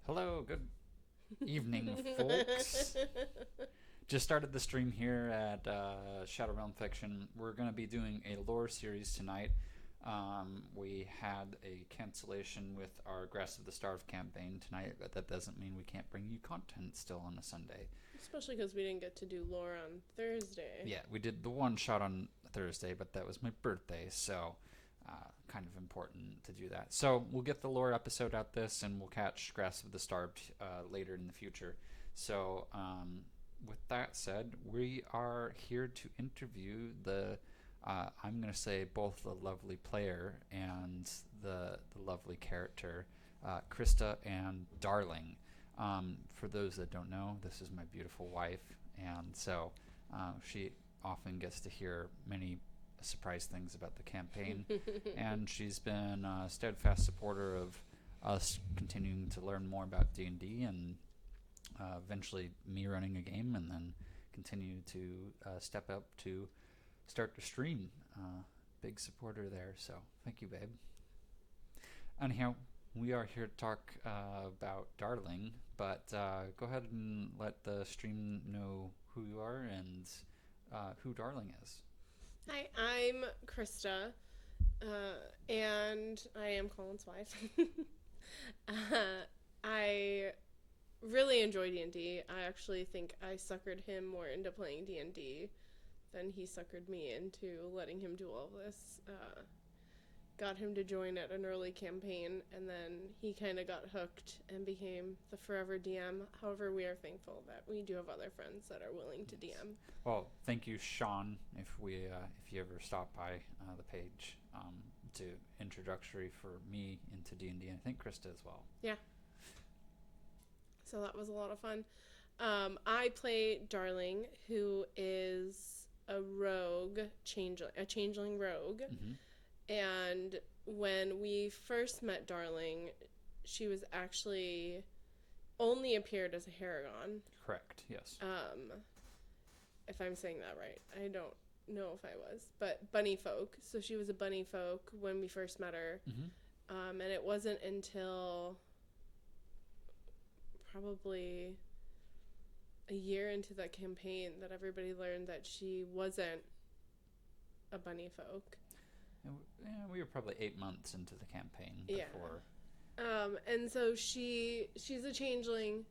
Hello, good evening, folks. Just started the stream here at Shadowrealmfiction. We're going to be doing a lore series tonight. We had a cancellation with our Grass of the Starved campaign tonight, but that doesn't mean we can't bring you content still on a Sunday. Especially because we didn't get to do lore on Thursday. Yeah, we did the one shot on Thursday, but that was my birthday, so kind of important to do that. So we'll get the lore episode out this, and we'll catch Grass of the Starved later in the future. So with that said, we are here to interview I'm going to say both the lovely player and the lovely character, Krista and Darling. For those that don't know, this is my beautiful wife, and so she often gets to hear many surprise things about the campaign, and she's been a steadfast supporter of us continuing to learn more about D&D and eventually me running a game, and then continue to step up to start to stream. Big supporter there, so thank you, babe. Anyhow, we are here to talk about Darling, but go ahead and let the stream know who you are and who Darling is. Hi, I'm Krista, and I am Collin's wife. I really enjoy D&D. I actually think I suckered him more into playing D&D than he suckered me into letting him do all this. Got him to join at an early campaign, and then he kind of got hooked and became the forever DM. However, we are thankful that we do have other friends that are willing to DM. Well, thank you, Sean. If you ever stop by the page, to introductory for me into D&D, and I think Krista as well. Yeah. So that was a lot of fun. I play Darling, who is a changeling rogue. Mm-hmm. And when we first met Darling, she was actually only appeared as a Haragon. Correct, yes. If I'm saying that right. I don't know if I was. But bunny folk. So she was a bunny folk when we first met her. Mm-hmm. And it wasn't until probably a year into that campaign that everybody learned that she wasn't a bunny folk. And we were probably 8 months into the campaign before. And so she's a changeling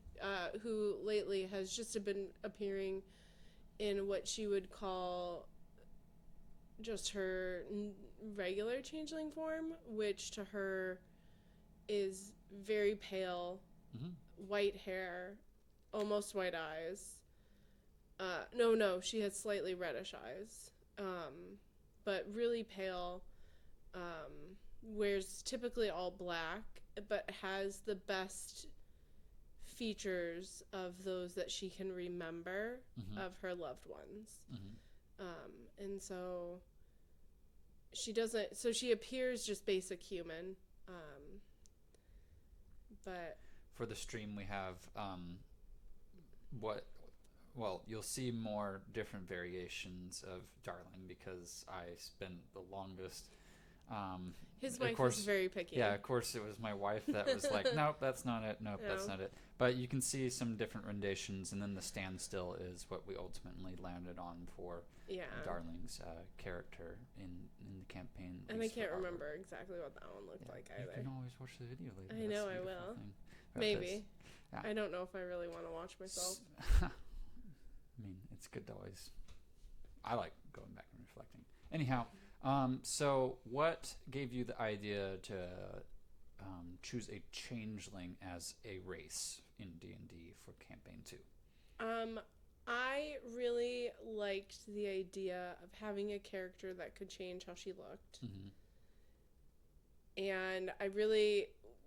who lately has just been appearing in what she would call just her regular changeling form, which to her is very pale, Mm-hmm. white hair, almost white eyes. No, she has slightly reddish eyes. But really pale, wears typically all black, but has the best features of those that she can remember of her loved ones. And so she appears just basic human, but for the stream we have you'll see more different variations of Darling because I spent the longest. His wife is very picky. Yeah, of course it was my wife that was like, nope, that's not it. Nope, that's not it. But you can see some different renditions, and then the standstill is what we ultimately landed on for Darling's character in the campaign. And I can't remember exactly what that one looked like either. You can always watch the video later. I know I will. Maybe. Yeah. I don't know if I really want to watch myself. I mean, it's good to always... I like going back and reflecting. Anyhow, so what gave you the idea to choose a changeling as a race in D&D for Campaign 2? I really liked the idea of having a character that could change how she looked. Mm-hmm. And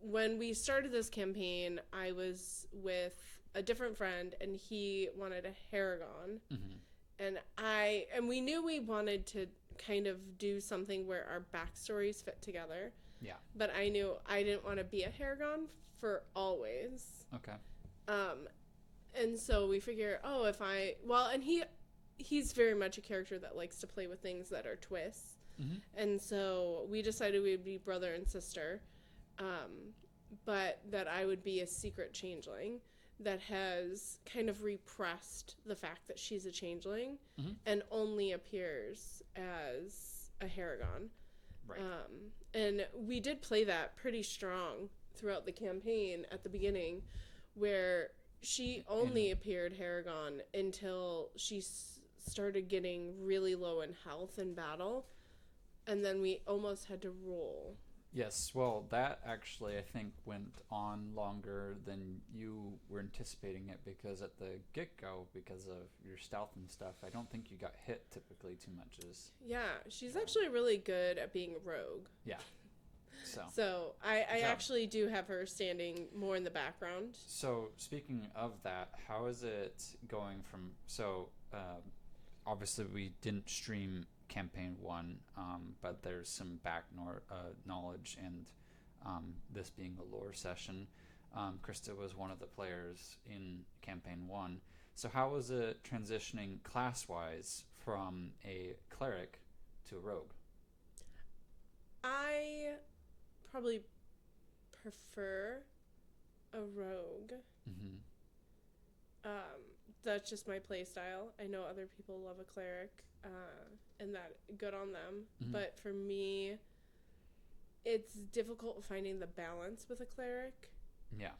when we started this campaign, I was with a different friend, and he wanted a Haragon. Mm-hmm. And we knew we wanted to kind of do something where our backstories fit together. Yeah. But I knew I didn't want to be a Haragon for always. Okay. And so we figure, he's very much a character that likes to play with things that are twists. Mm-hmm. And so we decided we'd be brother and sister. but that I would be a secret changeling that has kind of repressed the fact that she's a changeling and only appears as a Haragon. Right. And we did play that pretty strong throughout the campaign at the beginning, where she only appeared Haragon until she started getting really low in health in battle, and then we almost had to roll. Yes, well, that actually, I think, went on longer than you were anticipating it, because at the get-go, because of your stealth and stuff, I don't think you got hit typically too much. Yeah, she's actually really good at being a rogue. Yeah. So I actually do have her standing more in the background. So, speaking of that, how is it going from... So, obviously we didn't stream campaign 1, but there's some back knowledge, and this being a lore session, Krista was one of the players in campaign 1. So how was it transitioning class-wise from a cleric to a rogue? I probably prefer a rogue. That's just my play style. I know other people love a cleric, and that good on them. But for me, it's difficult finding the balance with a cleric. Yeah.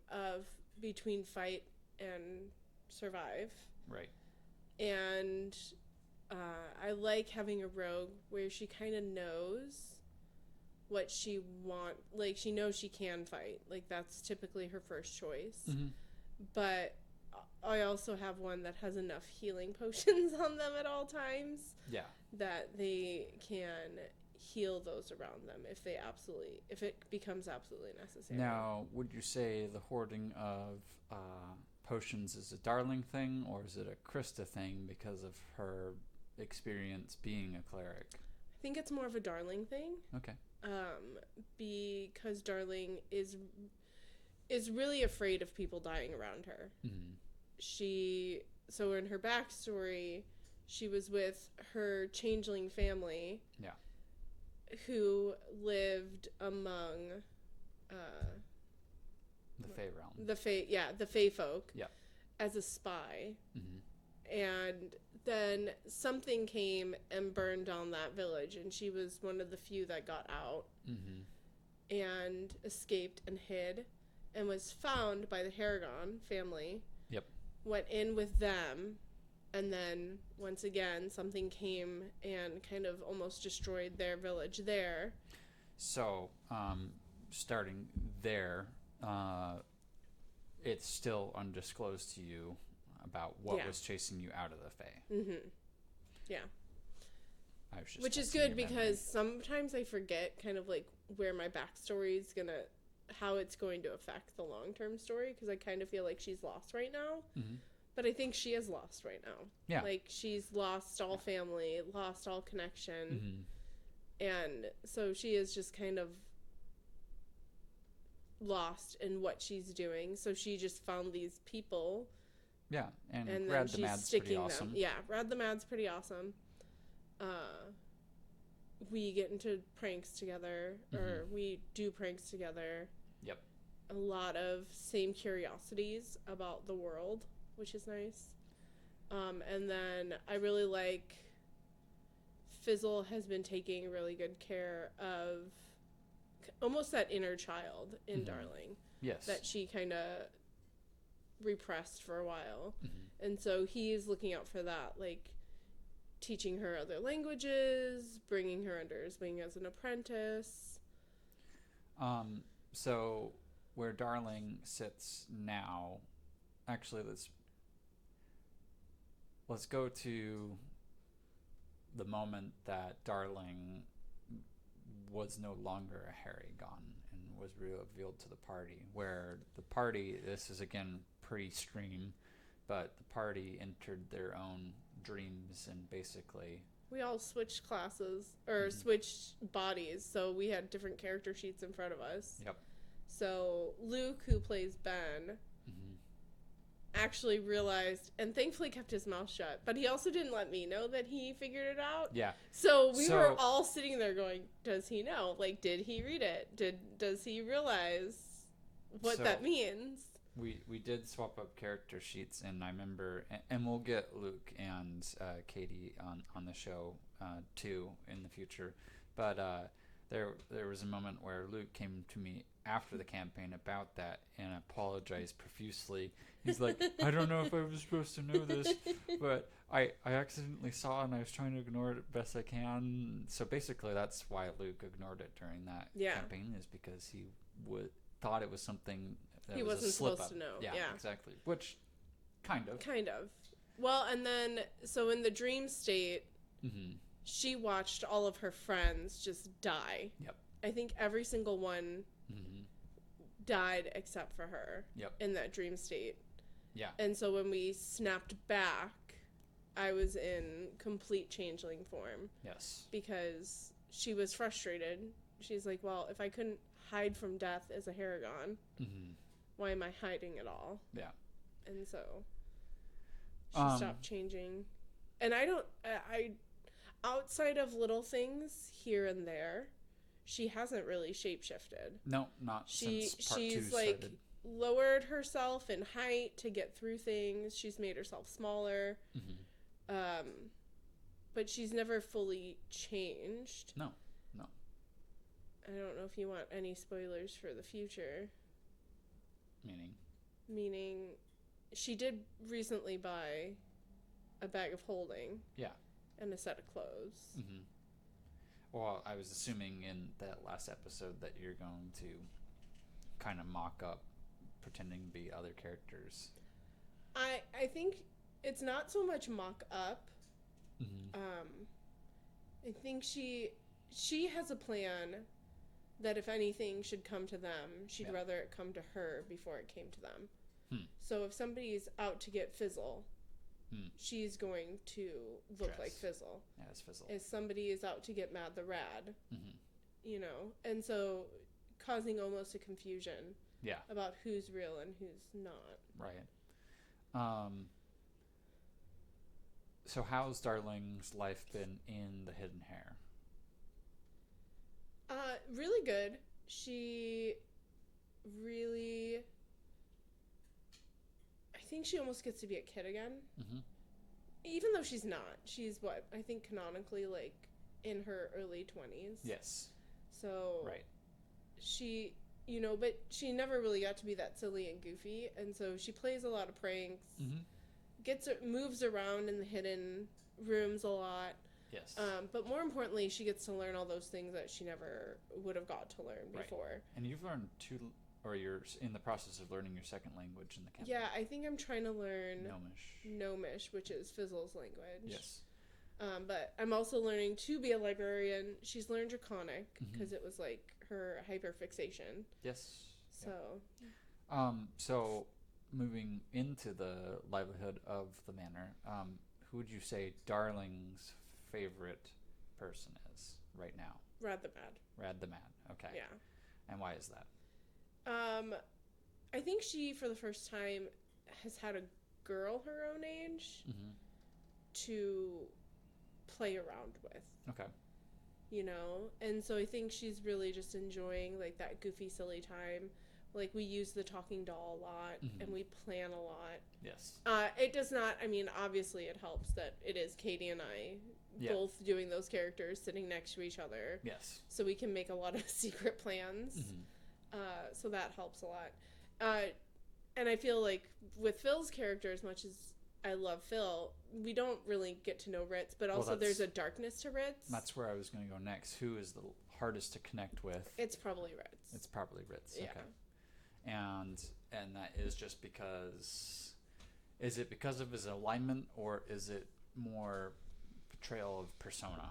Of between fight and survive. Right. And I like having a rogue where she kind of knows what she wants. Like, she knows she can fight. Like, that's typically her first choice. But I also have one that has enough healing potions on them at all times. Yeah. That they can heal those around them if it becomes absolutely necessary. Now, would you say the hoarding of potions is a Darling thing, or is it a Krista thing because of her experience being a cleric? I think it's more of a Darling thing. Okay. Because Darling is really afraid of people dying around her. So in her backstory, she was with her changeling family. Yeah. Who lived among the Fae realm. The Fae folk. Yeah. As a spy. And then something came and burned down that village, and she was one of the few that got out and escaped and hid, and was found by the Haragon family. Yep. Went in with them, and then once again something came and kind of almost destroyed their village there. So, starting there, it's still undisclosed to you about what was chasing you out of the Fae. Yeah. Which is good, because sometimes I forget kind of like where my backstory is how it's going to affect the long-term story, because I kind of feel like she's lost right now. But I think she is lost right now. Yeah. Like, she's lost all family, lost all connection. And so she is just kind of lost in what she's doing. So she just found these people. Yeah, and then Rad the she's Mad's sticking pretty them. awesome. Yeah, Rad the Mad's pretty awesome. We get into pranks together, or we do pranks together. Yep. A lot of same curiosities about the world, which is nice. And then I really like Fizzle has been taking really good care of almost that inner child in Darling. Yes. That she kind of repressed for a while. And so he's looking out for that, like teaching her other languages, bringing her under his wing as an apprentice. So where Darling sits now, actually let's go to the moment that Darling was no longer a Haragon and was revealed to the party, where the party, this is again pre-stream, but the party entered their own dreams, and basically we all switched classes, or switched bodies, so we had different character sheets in front of us. Yep. So Luke, who plays Ben, actually realized, and thankfully kept his mouth shut, but he also didn't let me know that he figured it out. Yeah. So we were all sitting there going, does he know? Like, did he read it? Does he realize what that means? We did swap up character sheets, and I remember, and we'll get Luke and Katie on the show too in the future, but there was a moment where Luke came to me after the campaign about that and apologized profusely. He's like, I don't know if I was supposed to know this, but I accidentally saw it and I was trying to ignore it best I can. So basically that's why Luke ignored it during that campaign, is because he thought it was something that he was wasn't a slip supposed up. to know. Yeah, exactly. Which, kind of. Well, and then, so in the dream state, she watched all of her friends just die. Yep. I think every single one died except for her in that dream state. Yeah. And so when we snapped back, I was in complete changeling form. Yes. Because she was frustrated. She's like, well, if I couldn't hide from death as a Haragon, why am I hiding at all? Yeah. And so she stopped changing. And I outside of little things here and there, she hasn't really shapeshifted. No, not since part 2 she's started. Lowered herself in height to get through things. She's made herself smaller. But she's never fully changed. No. I don't know if you want any spoilers for the future. Meaning she did recently buy a bag of holding. Yeah. And a set of clothes. Well, I was assuming in that last episode that you're going to kind of mock up pretending to be other characters. I think it's not so much mock up. I think she has a plan that if anything should come to them, she'd rather it come to her before it came to them. So if somebody's out to get Fizzle, she's going to look like Fizzle. Yeah, it's Fizzle. If somebody is out to get Mad the Rad, you know, and so causing almost a confusion about who's real and who's not. Right. So how's Darling's life been in the Hidden Hair? Really good. She really... I think she almost gets to be a kid again. Even though she's not. She's what? I think canonically, like, in her early 20s. Yes. So... Right. She... You know, but she never really got to be that silly and goofy, and so she plays a lot of pranks, moves around in the hidden rooms a lot. Yes. But more importantly, she gets to learn all those things that she never would have got to learn before. And you've learned or you're in the process of learning your second language in the campaign. Yeah, I think I'm trying to learn Gnomish, which is Fizzle's language. Yes. But I'm also learning to be a librarian. She's learned Draconic because it was like her hyperfixation. Yes. So. Yeah. So moving into the livelihood of the manor, who would you say Darling's favorite person is right now? Rad the Mad. Rad the Mad. Okay. Yeah. And why is that? I think she, for the first time, has had a girl her own age to play around with. Okay. You know? And so I think she's really just enjoying, like, that goofy, silly time. Like, we use the talking doll a lot, and we plan a lot. Yes. It does not, I mean, obviously it helps that it is Katie and I both doing those characters sitting next to each other. Yes. So we can make a lot of secret plans. So that helps a lot. And I feel like with Phil's character, as much as I love Phil, we don't really get to know Ritz, but also there's a darkness to Ritz. That's where I was going to go next. Who is the hardest to connect with? It's probably Ritz. It's probably Ritz. Yeah. Okay. And that is just because... Is it because of his alignment, or is it more portrayal of persona?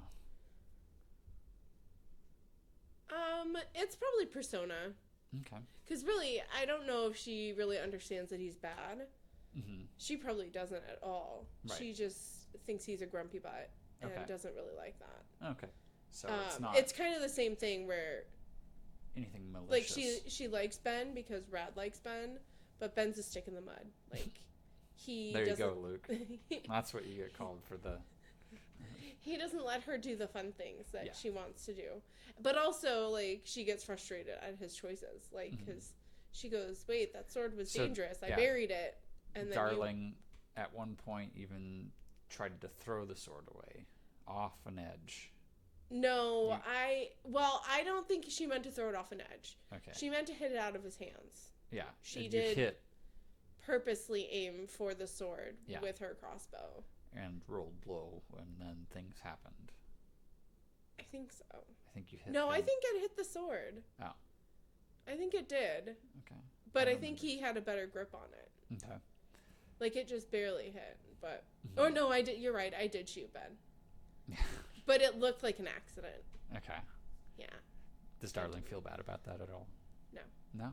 It's probably persona. Okay. Because really, I don't know if she really understands that he's bad. She probably doesn't at all. Right. She just thinks he's a grumpy butt and doesn't really like that. Okay. So it's not... It's kind of the same thing where... Anything malicious. Like, she likes Ben because Rad likes Ben, but Ben's a stick in the mud. Like, he There you doesn't... go, Luke. That's what you get called for the... He doesn't let her do the fun things that Yeah. she wants to do. But also, like, she gets frustrated at his choices. Like, because she goes, wait, that sword was dangerous. I buried it. And then Darling, at one point, even tried to throw the sword away off an edge. No, I don't think she meant to throw it off an edge. Okay. She meant to hit it out of his hands. Yeah. She You did hit purposely aim for the sword Yeah. with her crossbow. and rolled low, and then things happened. I think so. I think you hit No, him. I think it hit the sword. Oh. I think it did. Okay. But I don't think remember. he had a better grip on it. Okay. Like, it just barely hit. But... Oh, no, I did. You're right. I did shoot Ben. Yeah. But it looked like an accident. Okay. Yeah. Does Darling feel bad about that at all? No. No?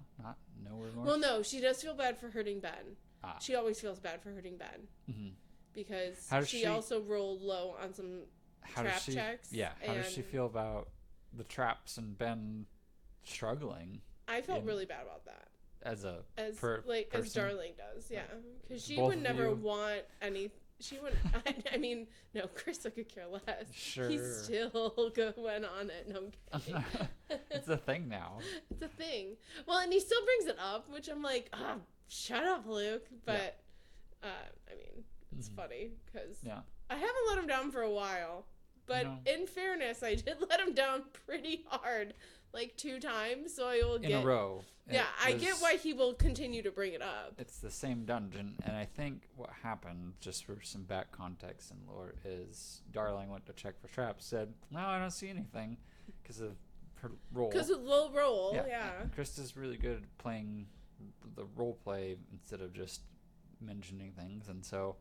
No remorse? Well, no, she does feel bad for hurting Ben. Ah. She always feels bad for hurting Ben. Mm-hmm. Because she also rolled low on some trap checks. Yeah. How does she feel about the traps and Ben struggling? I felt really bad about that. As Darling does, yeah. Because she Both would of never you? want any... She wouldn't... I mean, no, Krista could care less. Sure. He still went on it. No, I'm kidding. It's a thing now. It's a thing. Well, and he still brings it up, which I'm like, shut up, Luke. But, I mean, it's funny because I haven't let him down for a while. But in fairness, I did let him down pretty hard, like 2 times. So I will get... In a row. Yeah, I get why he will continue to bring it up. It's the same dungeon, and I think what happened, just for some back context and lore, is Darling went to check for traps, said, no, I don't see anything, because of her roll. Because of low roll, yeah. And Krista's really good at playing the role play instead of just mentioning things, and so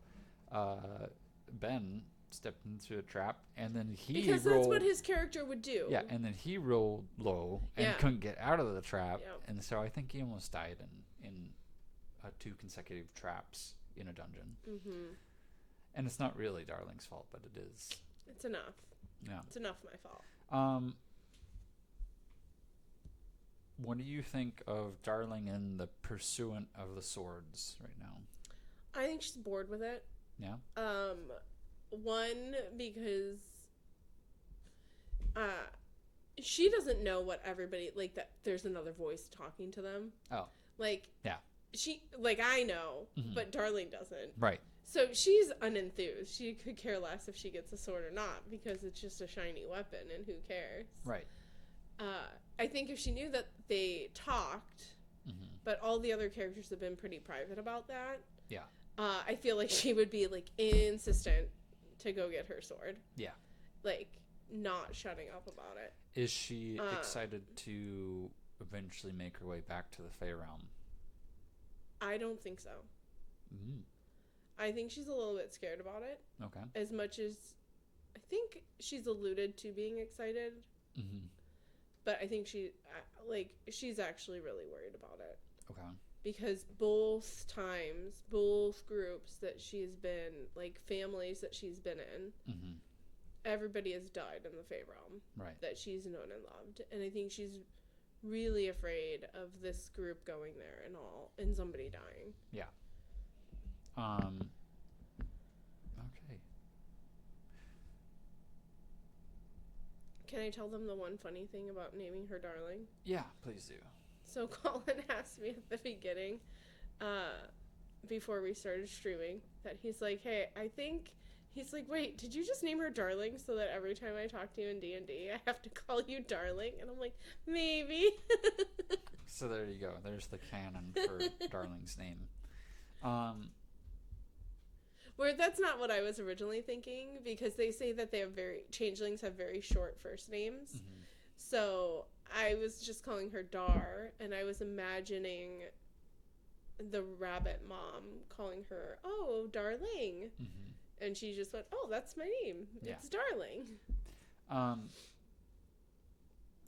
Ben stepped into a trap, and then because rolled, that's what his character would do. Yeah, and then he rolled low and couldn't get out of the trap, and so I think he almost died in 2 consecutive traps in a dungeon. Mm-hmm. And it's not really Darling's fault, but it is. It's enough. Yeah, it's enough my fault. What do you think of Darling and the pursuant of the swords right now? I think she's bored with it. Yeah. One, because she doesn't know what everybody, like, that there's another voice talking to them. Oh. Like, yeah. She, like, I know, but Darling doesn't. Right. So she's unenthused. She could care less if she gets a sword or not, because it's just a shiny weapon, and who cares? Right. I think if she knew that they talked, but all the other characters have been pretty private about that. Yeah. I feel like she would be, like, insistent to go get her sword. Yeah. Like, not shutting up about it. Is she excited to eventually make her way back to the Fey Realm? I don't think so. Mm. I think she's a little bit scared about it. Okay. As much as I think she's alluded to being excited. Mm-hmm. But I think she's actually really worried about it. Okay. Because both groups that she's been, like, families that she's been in, everybody has died in the Fey Realm. Right. That she's known and loved. And I think she's really afraid of this group going there and somebody dying. Yeah. Okay. Can I tell them the one funny thing about naming her Darling? Yeah, please do. So Collin asked me at the beginning, before we started streaming, that he's like, hey, he's like, wait, did you just name her Darling so that every time I talk to you in D&D, I have to call you Darling? And I'm like, maybe. So there you go. There's the canon for Darling's name. Where that's not what I was originally thinking, because they say that changelings have very short first names. Mm-hmm. So I was just calling her Dar, and I was imagining the rabbit mom calling her, oh, Darling. Mm-hmm. And she just went, oh, that's my name. Yeah. It's Darling.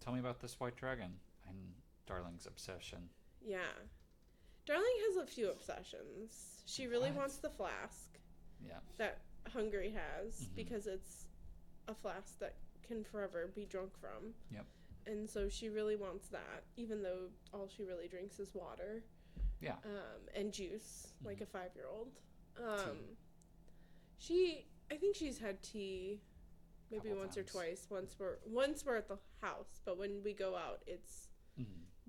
Tell me about this white dragon and Darling's obsession. Yeah. Darling has a few obsessions. She really wants the flask. Yeah. That Hungry has, because it's a flask that can forever be drunk from. Yep. And so she really wants that, even though all she really drinks is water. Yeah. And juice, like a 5-year-old. I think she's had tea maybe Couple once times. or twice. Once we're at the house, but when we go out, it's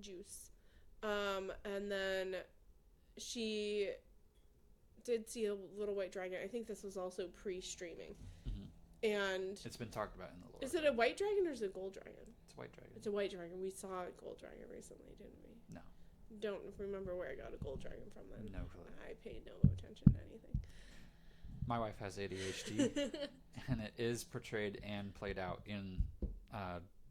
juice. And then she did see a little white dragon. I think this was also pre-streaming. And it's been talked about in the lore. Is it a white dragon or is it a gold dragon? It's a white dragon. It's a white dragon. We saw a gold dragon recently, didn't we? No. Don't remember where I got a gold dragon from then. No clue. I paid no attention to anything. My wife has ADHD, and it is portrayed and played out in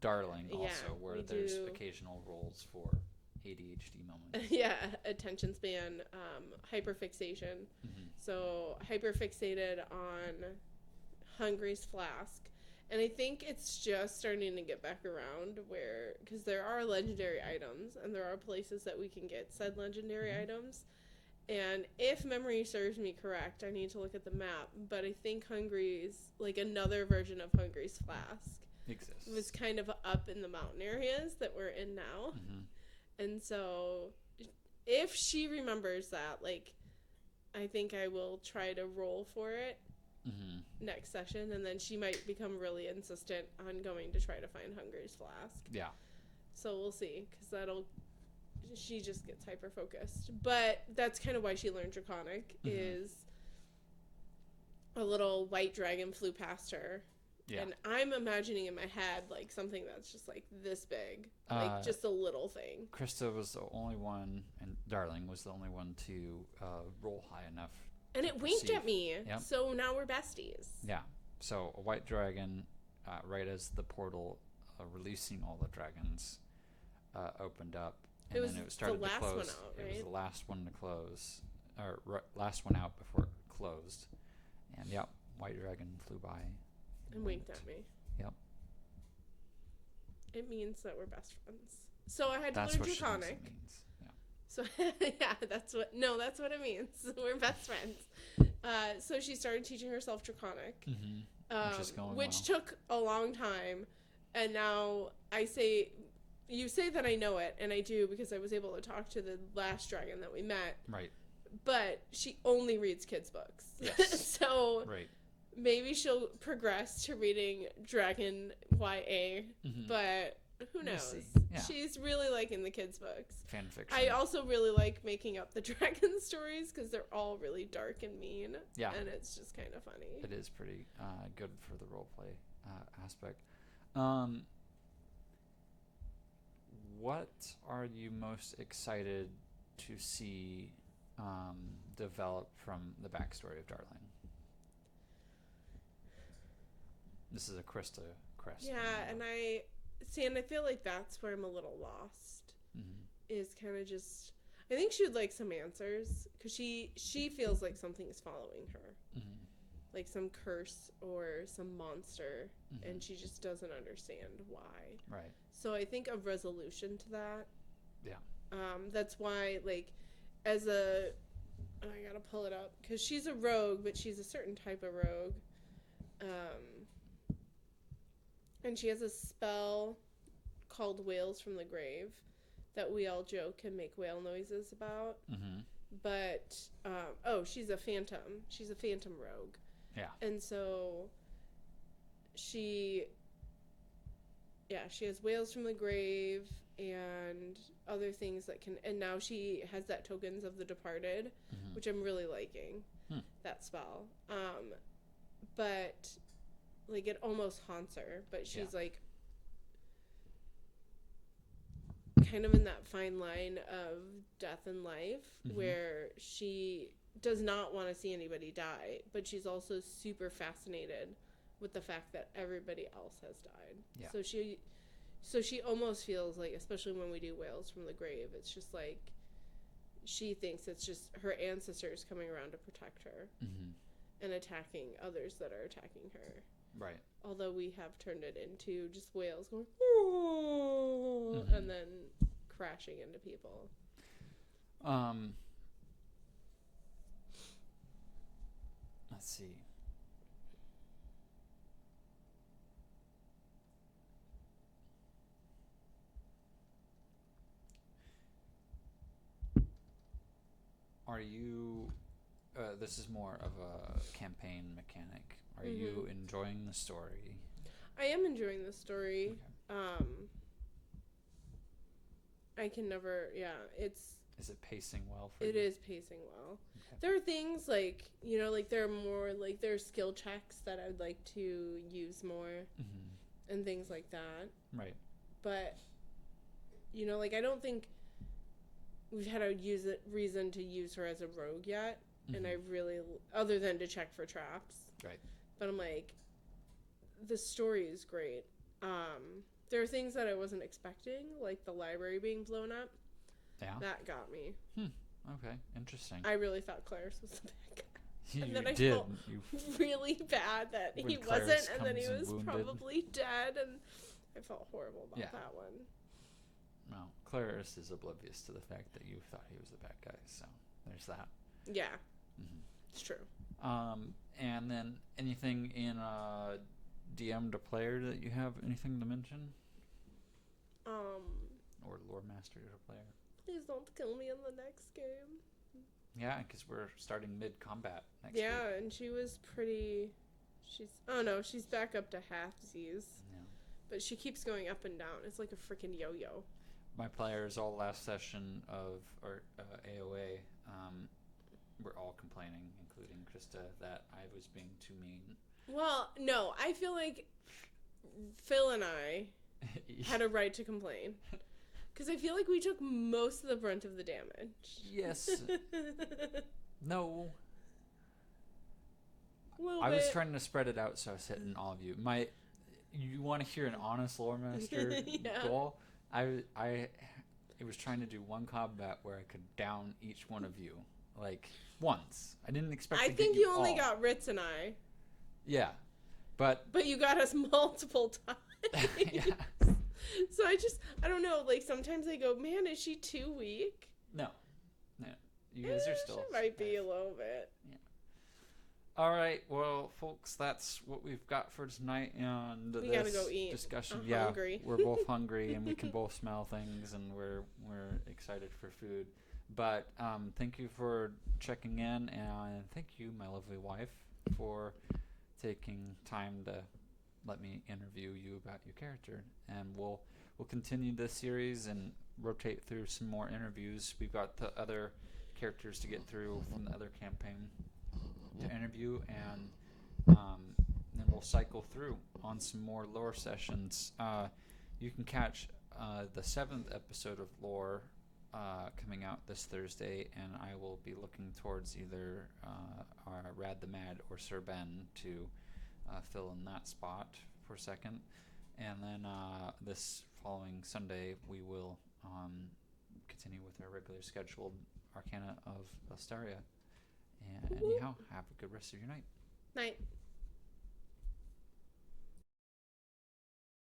Darling also, where there's occasional roles for ADHD moments. Yeah, attention span, hyperfixation. So hyperfixated on Hungry's flask. And I think it's just starting to get back around where, because there are legendary items, and there are places that we can get said legendary items. And if memory serves me correct, I need to look at the map, but I think Hungry's, like another version of Hungry's flask, exists. Was kind of up in the mountain areas that we're in now. And so if she remembers that, like, I think I will try to roll for it next session, and then she might become really insistent on going to try to find Hungry's flask. Yeah. So we'll see, because she just gets hyper focused. But that's kind of why she learned Draconic, is a little white dragon flew past her. Yeah. And I'm imagining in my head, like, something that's just, like, this big. Like, just a little thing. Krista was the only one, and Darling was the only one to roll high enough. And it winked at me. Yep. So now we're besties. Yeah. So a white dragon, right as the portal releasing all the dragons opened up. And then it started to close. One out, right? It was the last one to close. Or last one out before it closed. And, yeah, white dragon flew by. And winked at me. Yep. It means that we're best friends. So I had to learn Draconic. It means. So, yeah, that's what it means. We're best friends. So she started teaching herself Draconic, which took a long time. And now you say that I know it, and I do, because I was able to talk to the last dragon that we met. Right. But she only reads kids' books. Yes. So maybe she'll progress to reading Dragon YA, but who knows? Yeah. She's really liking the kids' books. Fan fiction. I also really like making up the dragon stories, because they're all really dark and mean. Yeah. And it's just kind of funny. It is pretty good for the roleplay aspect. What are you most excited to see develop from the backstory of Darling? This is a Krista quest. Yeah, and I feel like that's where I'm a little lost. Is kind of just, I think she would like some answers, because she feels like something is following her, like some curse or some monster, and she just doesn't understand why. Right. So I think a resolution to that. Yeah. That's why, like, I gotta pull it up, because she's a rogue, but she's a certain type of rogue. And she has a spell called Wails from the Grave that we all joke can make whale noises about. But, she's a phantom. She's a phantom rogue. Yeah. And so she has Wails from the Grave and other things that can, and now she has that Tokens of the Departed, which I'm really liking, that spell. But, like, it almost haunts her, but she's like kind of in that fine line of death and life, where she does not want to see anybody die, but she's also super fascinated with the fact that everybody else has died. Yeah. So she almost feels like, especially when we do Wails from the Grave, it's just like she thinks it's just her ancestors coming around to protect her and attacking others that are attacking her. Right. Although we have turned it into just whales going, and then crashing into people. Let's see. Are you this is more of a campaign mechanic. Are you enjoying the story? I am enjoying the story. Okay. I can never, it's... Is it pacing well for you? It is pacing well. Okay. There are things like, like there are more, like there are skill checks that I would like to use more and things like that. Right. But, like I don't think we've had a reason to use her as a rogue yet. And I really, other than to check for traps. Right. But I'm like, the story is great. There are things that I wasn't expecting, like the library being blown up. Yeah. That got me. Okay. Interesting. I really thought Claris was the bad guy. You And then I did. felt really bad that he Claris wasn't, and then he comes was wounded. probably dead, and I felt horrible about that one. No, Claris is oblivious to the fact that you thought he was the bad guy, so there's that. Yeah. It's true. And then anything in DM to player that you have anything to mention? Or lore master to player? Please don't kill me in the next game. Yeah, because we're starting mid-combat next week. Yeah, and she was pretty... she's back up to halfsies. Yeah. But she keeps going up and down. It's like a freaking yo-yo. My players all last session of AOA were all complaining, including Krista, that I was being too mean. Well, no, I feel like Phil and I had a right to complain. Because I feel like we took most of the brunt of the damage. Yes. No. I was trying to spread it out, so I was hitting all of you. You want to hear an honest lore master goal? I was trying to do one combat where I could down each one of you, like once. I didn't expect. I think you only got Ritz and I. Yeah, but you got us multiple times. Yeah. So I don't know. Like sometimes I go, man, is she too weak? No. You guys are still. She might be a little bit. Yeah. All right, well, folks, that's what we've got for tonight on we gotta go eat. Discussion. I'm yeah, hungry. We're both hungry, and we can both smell things, and we're excited for food. But thank you for checking in, and thank you, my lovely wife, for taking time to let me interview you about your character. And we'll continue this series and rotate through some more interviews. We've got the other characters to get through from the other campaign to interview, and then we'll cycle through on some more lore sessions. You can catch the 7th episode of lore coming out this Thursday, and I will be looking towards either Rad the Mad or Sir Ben to fill in that spot for a second. And then this following Sunday, we will continue with our regular scheduled Arcana of Astaria. And anyhow, have a good rest of your night. Night.